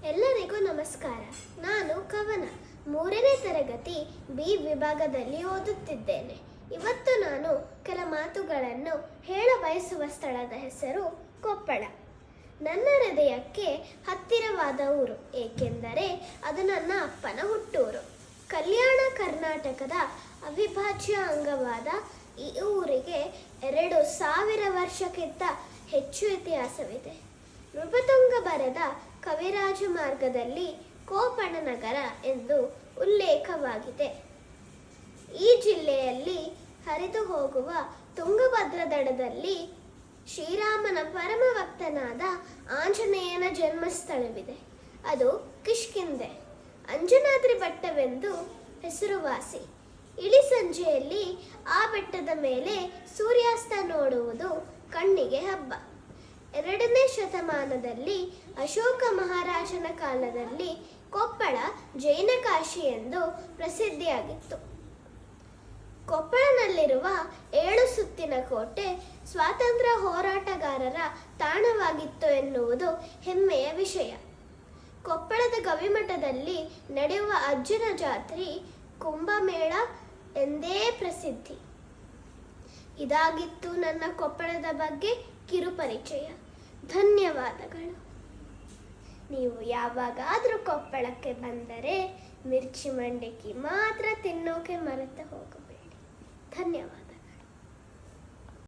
ಎಲ್ಲರಿಗೂ ನಮಸ್ಕಾರ. ನಾನು ಕವನ 3ನೇ ತರಗತಿ ಬಿ ವಿಭಾಗದಲ್ಲಿ ಓದುತ್ತಿದ್ದೇನೆ. ಇವತ್ತು ನಾನು ಕೆಲ ಮಾತುಗಳನ್ನು ಹೇಳ ಬಯಸುವ ಸ್ಥಳದ ಹೆಸರು ಕೊಪ್ಪಳ. ನನ್ನ ಹೃದಯಕ್ಕೆ ಹತ್ತಿರವಾದ ಊರು, ಏಕೆಂದರೆ ಅದು ನನ್ನ ಅಪ್ಪನ ಹುಟ್ಟೂರು. ಕಲ್ಯಾಣ ಕರ್ನಾಟಕದ ಅವಿಭಾಜ್ಯ ಅಂಗವಾದ ಈ ಊರಿಗೆ 2000 ವರ್ಷಕ್ಕಿಂತ ಹೆಚ್ಚು ಇತಿಹಾಸವಿದೆ. ನೃಪತುಂಗ ಬರೆದ ಕವಿರಾಜ ಮಾರ್ಗದಲ್ಲಿ ಕೋಪಣ ನಗರ ಎಂದು ಉಲ್ಲೇಖವಾಗಿದೆ. ಈ ಜಿಲ್ಲೆಯಲ್ಲಿ ಹರಿದು ಹೋಗುವ ತುಂಗಭದ್ರಾ ದಡದಲ್ಲಿ ಶ್ರೀರಾಮನ ಪರಮ ಭಕ್ತನಾದ ಆಂಜನೇಯನ ಜನ್ಮಸ್ಥಳವಿದೆ. ಅದು ಕಿಷ್ಕಿಂಧೆ, ಅಂಜನಾದ್ರಿ ಬೆಟ್ಟವೆಂದು ಹೆಸರುವಾಸಿ. ಇಳಿ ಸಂಜೆಯಲ್ಲಿ ಆ ಬೆಟ್ಟದ ಮೇಲೆ ಸೂರ್ಯಾಸ್ತ ನೋಡುವುದು ಕಣ್ಣಿಗೆ ಹಬ್ಬ. 2ನೇ ಶತಮಾನದಲ್ಲಿ ಅಶೋಕ ಮಹಾರಾಜನ ಕಾಲದಲ್ಲಿ ಕೊಪ್ಪಳ ಜೈನ ಕಾಶಿ ಎಂದು ಪ್ರಸಿದ್ಧಿಯಾಗಿತ್ತು. ಕೊಪ್ಪಳನಲ್ಲಿರುವ 7 ಸುತ್ತಿನ ಕೋಟೆ ಸ್ವಾತಂತ್ರ್ಯ ಹೋರಾಟಗಾರರ ತಾಣವಾಗಿತ್ತು ಎನ್ನುವುದು ಹೆಮ್ಮೆಯ ವಿಷಯ. ಕೊಪ್ಪಳದ ಗವಿಮಠದಲ್ಲಿ ನಡೆಯುವ ಅಜ್ಜನ ಜಾತ್ರೆ ಕುಂಭಮೇಳ ಎಂದೇ ಪ್ರಸಿದ್ಧಿ. ಇದಾಗಿತ್ತು ನನ್ನ ಕೊಪ್ಪಳದ ಬಗ್ಗೆ ಕಿರು ಪರಿಚಯ. ಧನ್ಯವಾದಗಳು. ನೀವು ಯಾವಾಗಾದರೂ ಕೊಪ್ಪಳಕ್ಕೆ ಬಂದರೆ ಮಿರ್ಚಿ ಮಂಡಕ್ಕಿ ಮಾತ್ರ ತಿನ್ನೋಕೆ ಮರೆತು ಹೋಗಬೇಡಿ. ಧನ್ಯವಾದ.